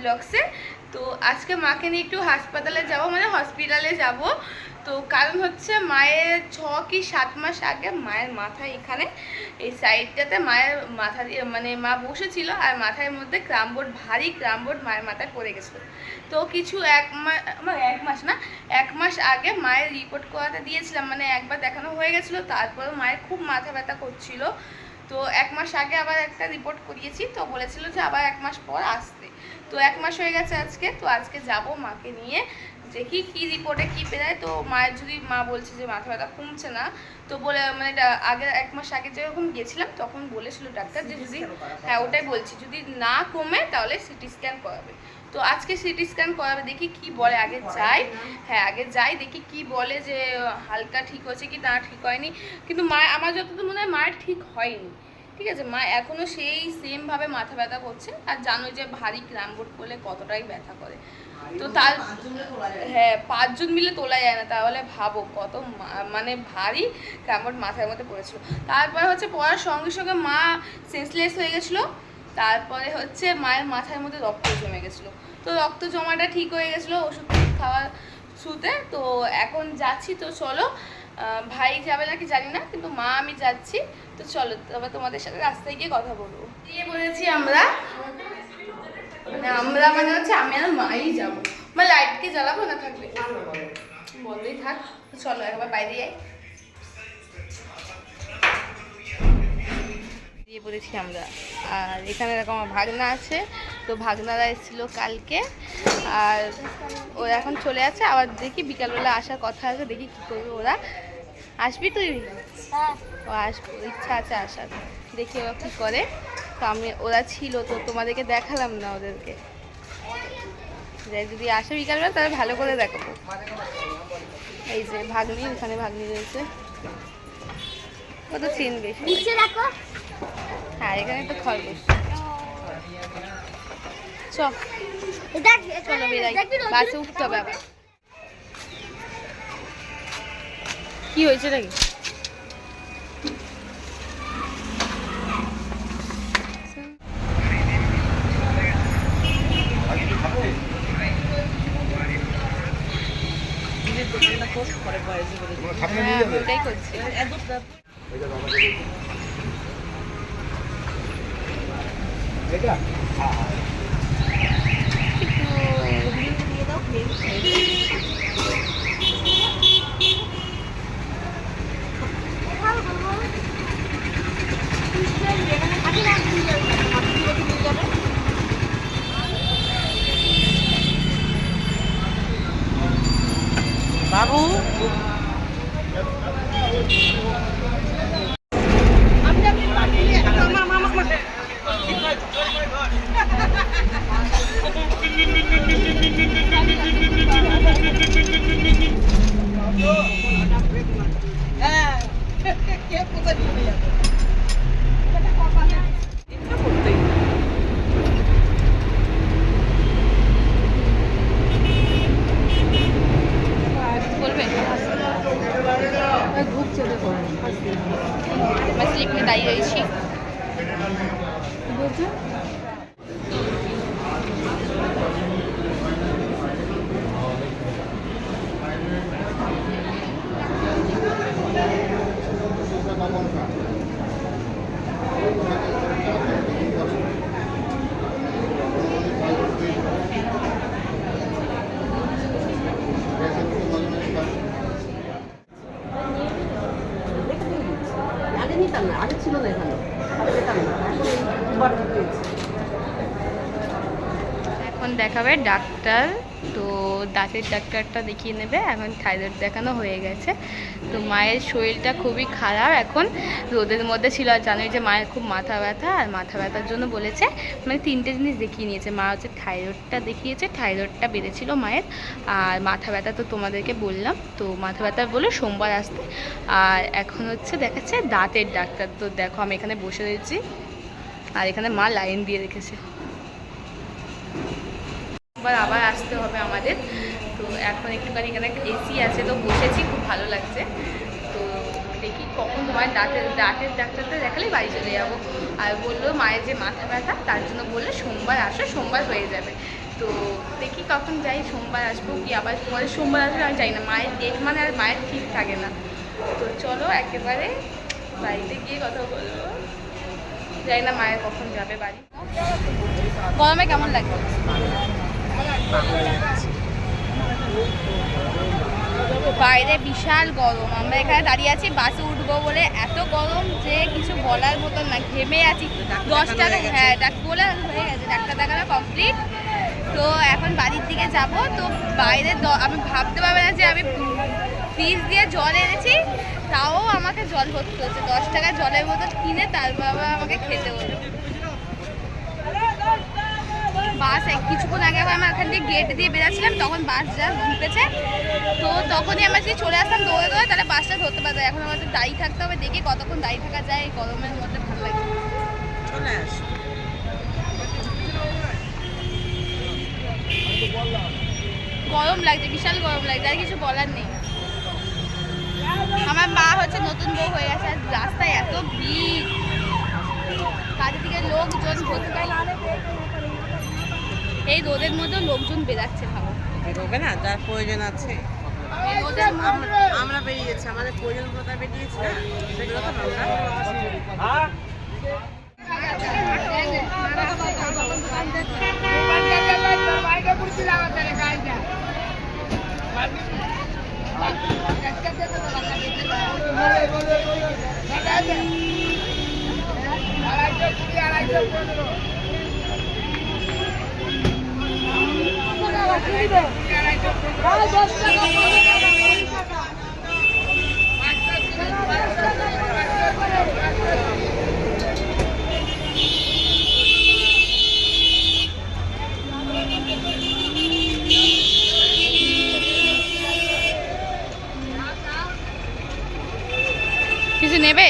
ব্লগসে। তো আজকে মাকে নিয়ে একটু হাসপাতালে যাব, মানে হসপিটালে যাব। তো কারণ হচ্ছে মায়ের 6 কি 7 মাস আগে মায়ের মাথায় এখানে এই সাইডটাতে মায়ের মাথা দিয়ে মানে মা বসেছিল আর মাথার মধ্যে ক্রামবোর্ড, ভারী ক্রামবোর্ড মায়ের মাথায় পড়ে গেছিলো। তো কিছু এক মাস আগে মায়ের রিপোর্ট করাতে দিয়েছিলাম, মানে একবার দেখানো হয়ে গেছিলো, তারপরে মায়ের খুব মাথা ব্যথা করছিল। তো 1 মাস আগে আবার একটা রিপোর্ট করিয়েছি, তো বলেছিল যে আবার 1 মাস পর আসতে। তো 1 মাস হয়ে গেছে আজকে। তো আজকে যাব মাকে নিয়ে, দেখি কি রিপোর্টে কি বেরোয়। তো মায়ের যদি মা বলছে যে মাথা ব্যথা কমছে না, তো বলে মানে আগে 1 মাস আগে যেরকম গেছিলাম তখন বলেছিল ডাক্তার যে যদি, হ্যাঁ ওটাই বলছি, যদি না কমে তাহলে সিটি স্ক্যান করাবে। তো আজকে সিটি স্ক্যান করাবে, দেখি কি বলে। আগে যাই, হ্যাঁ আগে যাই, দেখি কি বলে, যে হালকা ঠিক হচ্ছে কি না ঠিক হয়নি। কিন্তু মা, আমার যতদূর মনে হয় মায়ের ঠিক হয়নি, ঠিক আছে। মা এখনও সেই সেমভাবে মাথা ব্যথা করছে। আর জানো যে ভারী ক্রামবোর্ড করলে কতটাই ব্যথা করে। তো তার, হ্যাঁ 5 জন মিলে তোলা যায় না, তাহলে ভাবো কত মানে ভারী ক্রামবোর্ড মাথার মধ্যে পড়েছিল। তারপরে হচ্ছে পড়ার সঙ্গে সঙ্গে মা সেন্সলেস হয়ে গেছিলো। তারপরে হচ্ছে মায়ের মাথার মধ্যে রক্ত জমে গেছিলো। তো রক্ত জমাটা ঠিক হয়ে গেছিলো ওষুধ খাওয়ার থ্রুতে। তো এখন যাচ্ছি, তো চলো। ভাই যাবে নাকি জানি না, কিন্তু মা আমি যাচ্ছি। তো চলো তবে তোমাদের সাথে রাস্তায় গিয়ে কথা বলবো। দিয়ে বলেছি আমরা, মানে হচ্ছে আমি আর মাই যাবো। মানে লাইট কি জ্বালাবো না থাকবে বন্ধই থাক। চলো একবার বাইরে যাই। দিয়ে পড়েছি আমরা। আর এখানে এরকম আমার ভাগনা আছে, তো ভাগনারা এসেছিলো কালকে, আর ওরা এখন চলে যাচ্ছে। আবার দেখি বিকালবেলা আসার কথা আছে, দেখি কী করবে ওরা। আসবি তুই? ও আসবো, ইচ্ছা আছে আসার, দেখি ওরা কী করে। তো ওরা ছিল, তো তোমাদেরকে দেখালাম না ওদেরকে। যদি আসে বিকালবেলা তাহলে ভালো করে দেখাবো। এই যে ভাগ্নি, ওখানে ভাগ্নি রয়েছে, ও তো চিনবে। হ্যাঁ এখানে তো খরগোশ। চলো বেরাই, বাসে উঠতে হবে আবার। কি হয়েছে নাকি? ওটাই করছি। বাবু দাঁড়িয়ে রয়েছি। আগে ছিল না এখানে, এখন দেখাবে ডাক্তার। তো দাঁতের ডাক্তারটা দেখিয়ে নেবে। এখন থাইরয়েড দেখানো হয়ে গেছে। তো মায়ের শরীরটা খুবই খারাপ, এখন রোদের মধ্যে ছিল। আর জানোই যে মায়ের খুব মাথা ব্যথা, আর মাথা ব্যথার জন্য বলেছে মানে 3টে জিনিস দেখিয়ে নিয়েছে। মা হচ্ছে থাইরয়েডটা দেখিয়েছে, থাইরয়েডটা বেড়েছিল মায়ের। আর মাথা ব্যথা তো তোমাদেরকে বললাম, তো মাথা ব্যথা বলে সোমবার আসতে। আর এখন হচ্ছে দেখাচ্ছে দাঁতের ডাক্তার। তো দেখো আমি এখানে বসে রয়েছি, আর এখানে মা লাইন দিয়ে রেখেছে। আবার আসতে হবে আমাদের। তো এখন একটুখানি এখানে এসি আছে, তো বসেছি, খুব ভালো লাগছে। তো দেখি কখন তোমার দাঁতের ডাক্তারটা দেখালেই বাড়ি চলে যাবো। আর বললো মায়ের যে মাথা ব্যথা তার জন্য বললে সোমবার আসো, সোমবার হয়ে যাবে। তো দেখি কখন যাই, সোমবার আসবো কি আবার পরের সোমবার আসবে আমি জানি না, মায়ের ডেট মানে আর মায়ের ঠিক থাকে না। তো চলো একেবারে বাড়িতে গিয়ে কথা বলবো, জানি না মায়ের কখন যাবে বাড়ি। গরমে কেমন লাগছে? বাইরে বিশাল গরম, আমরা এখানে দাঁড়িয়ে আছি বাসে উঠবো বলে, এত গরম যে কিছু বলার মতন না, ঘেমে আছি। 10 টাকা, হ্যাঁ বলে হয়ে গেছে, ডাক্তার দেখানো কমপ্লিট। তো এখন বাড়ির দিকে যাব। তো বাইরে আমি ভাবতে পারবে না যে আমি ফ্রিজ দিয়ে জল এনেছি, তাও আমাকে জল ভরতে হচ্ছে, 10 টাকা জলের বোতল কিনে তারপর আবার আমাকে খেতে হলো। বাস কিছুক্ষণ আগে আবার আমার এখান থেকে গেট দিয়ে বেরাচ্ছিলাম, তখন বাস যা ঢুকেছে, তো তখনই আমরা যদি চলে আসতাম দৌড়ে দৌড়ে, তাহলে বাসটা ধরতে পারতাম। এখন আমাদের দাঁড়িয়ে থাকতে হবে, দেখি কতক্ষণ দাঁড়িয়ে থাকা যায় এই গরমের মধ্যে, ভালো লাগে। চলে আস। গরম লাগছে, বিশাল গরম লাগছে, আর কিছু বলার নেই। আমার মা হচ্ছে নতুন বউ হয়ে গেছে, আর রাস্তায় এত ভিড়, কাজের দিকে লোকজন ভর্তি, এই রোদের মধ্যে লোকজন বেরাচ্ছে, ভাবো। বেরোবে না, যার প্রয়োজন আছে। এই রোদের আমরা বেরিয়েছি, আমাদের প্রয়োজন মতো বেরিয়েছি না, সেগুলো তো আমরা কিছু নেবে?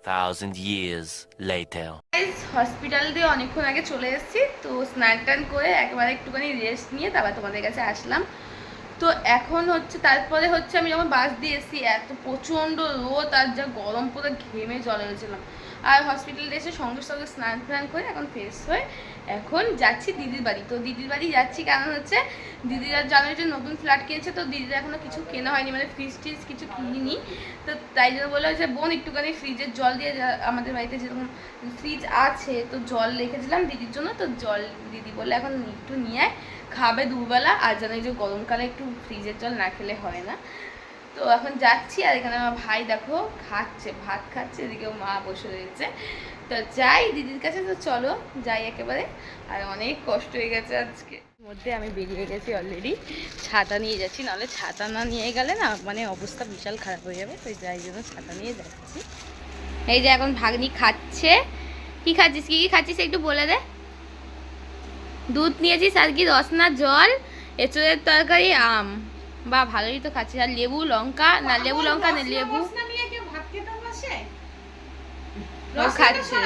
Thousand years later. হসপিটাল দিয়ে অনেকক্ষণ আগে চলে এসেছি, তো স্নান টান করে একবারে একটুখানি রেস্ট নিয়ে তারপর তোমাদের কাছে আসলাম। তো এখন হচ্ছে তারপরে হচ্ছে আমি যখন বাস দিয়ে এসেছি, এত প্রচণ্ড রোদ আর যা গরম, পুরো ঘেমে জলে গেছিলাম। আর হসপিটালে এসে সঙ্গে সঙ্গে স্নান টান করে এখন ফ্রেশ হয়ে এখন যাচ্ছি দিদির বাড়ি। তো দিদির বাড়ি যাচ্ছি কারণ হচ্ছে দিদিরা জানো যে নতুন ফ্ল্যাট কিনেছে, তো দিদিরা এখনও কিছু কেনা হয়নি, মানে ফ্রিজ টিজ কিছু কিনিনি। তো তাই জন্য বললো যে বোন একটুখানি ফ্রিজের জল দিয়ে, আমাদের বাড়িতে যেরকম ফ্রিজ আছে তো জল রেখেছিলাম দিদির জন্য, তো জল দিদি বলে এখন একটু নিয়ে খাবে দুবেলা, আর জানো যে গরমকালে একটু ফ্রিজের জল না খেলে হয় না। তো এখন যাচ্ছি, আর এখানে আমার ভাই দেখো খাচ্ছে, ভাত খাচ্ছে, এদিকে মা বসে রয়েছে। তো যাই দিদির কাছে, তো চলো যাই একেবারে। আর অনেক কষ্ট হয়ে গেছে আজকে মধ্যে, আমি বেরিয়ে গেছি অলরেডি, ছাতা নিয়ে যাচ্ছি, নাহলে ছাতা না নিয়ে গেলে না মানে অবস্থা বিশাল খারাপ হয়ে যাবে, তো যাই জন্য ছাতা নিয়ে যাচ্ছি। এই যে এখন ভাগ্নি খাচ্ছে। কি খাচ্ছিস, কি কি খাচ্ছিস একটু বলে দে। দুধ নিয়েছিস আর কি, রসনা জল, এঁচড়ের তরকারি, আম। বা ভালোই তো খাচ্ছিস, আর লেবু লঙ্কা, না লেবু লঙ্কা না লেবু খাচ্ছে।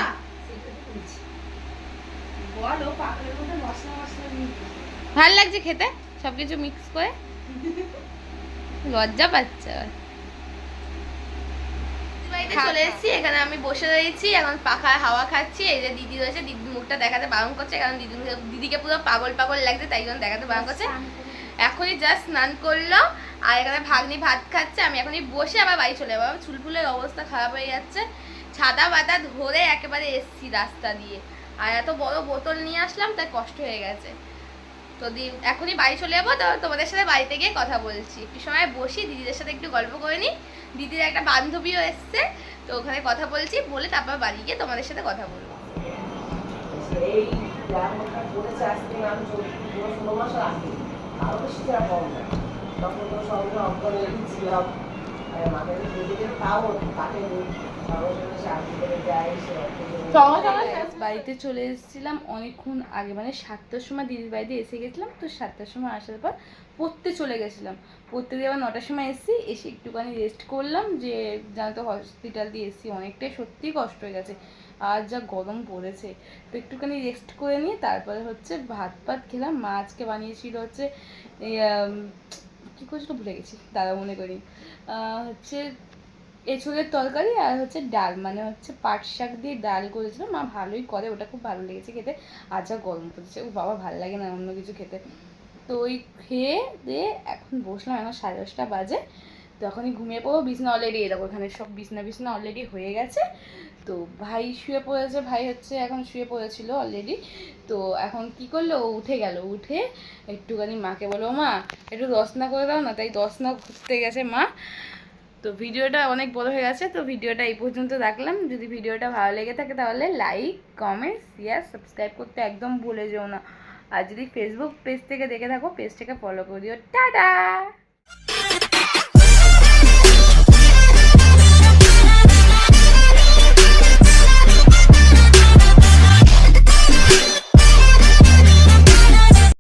ভাল লাগছে খেতে সবকিছু মিক্স করে, লজ্জা পাচ্ছে। চলে এসেছি, এখানে আমি বসে রয়েছি, এখন পাখার হাওয়া খাচ্ছি। এই যে দিদি রয়েছে, দিদির মুখটা দেখাতে বারণ করছে, কারণ দিদিকে পুরো পাগল পাগল লাগছে, তাই জন্য দেখাতে বারণ করছে। এখনই জাস্ট স্নান করলো, আর এখানে ভাগ্নি ভাত খাচ্ছে, আমি এখনই বসে আবার বাড়ি চলে যাবো। চুলফুলের অবস্থা খারাপ হয়ে যাচ্ছে, ছাতা পাতা ধরে একেবারে এসছি রাস্তা দিয়ে, আর এত বড় বোতল নিয়ে আসলাম, তাই কষ্ট হয়ে গেছে। তো এখনই বাড়ি চলে যাবো, তো তোমাদের সাথে বাড়িতে গিয়ে কথা বলছি। একটু সময় বসি, দিদিদের সাথে একটু গল্প করে নিই, দিদির একটা বান্ধবীও এসছে, তো ওখানে কথা বলছি, বলে তারপর বাড়ি গিয়ে তোমাদের সাথে কথা বলবো। সঙ্গে সঙ্গে বাড়িতে চলে এসেছিলাম অনেকক্ষণ আগে, মানে 7টার সময় দিদির বাড়িতে এসে গেছিলাম। তো 7টার সময় আসার পর পড়তে চলে গেছিলাম, পড়তে দিয়ে আবার 9টার সময় এসেছি, এসে একটুখানি রেস্ট করলাম। যে জানো তো হসপিটাল দিয়ে এসেছি, অনেকটাই সত্যিই কষ্ট হয়ে গেছে, আর যা গরম পড়েছে। তো একটুখানি রেস্ট করে নিয়ে তারপরে হচ্ছে ভাত খেলাম। মা আজকে বানিয়েছিল হচ্ছে এই কী করেছিল ভুলে গেছি, দাদা মনে করি, হচ্ছে এঁচোড়ের তরকারি আর হচ্ছে ডাল, মানে হচ্ছে পাট শাক দিয়ে ডাল করেছিল। মা ভালোই করে, ওটা খুব ভালো লেগেছে খেতে। আর যা গরম পড়েছে, ও বাবা ভালো লাগে না অন্য কিছু খেতে। তো ওই খেয়ে দিয়ে এখন বসলাম, এখন 10:30 বাজে। তো এখনই ঘুমিয়ে পড়বো, বিছনা অলরেডি এরকম এখানে সব বিছনা অলরেডি হয়ে গেছে। তো ভাই শুয়ে পড়েছে, ভাই হচ্ছে এখন শুয়ে পড়েছিল অলরেডি। তো এখন কি করলো, ও উঠে গেল, উঠে একটুখানি মাকে বলো মা একটু রসনা করে দাও না, তাই রসনা করতে গেছে মা। তো ভিডিওটা অনেক বড় হয়ে গেছে, তো ভিডিওটা এই পর্যন্ত রাখলাম। যদি ভিডিওটা ভালো লেগে থাকে তাহলে লাইক, কমেন্ট, শেয়ার, সাবস্ক্রাইব করতে একদম ভুলে যেও না। আর যদি ফেসবুক পেজ থেকে দেখে থাকো, পেজটাকে ফলো করে দিও। টাটা।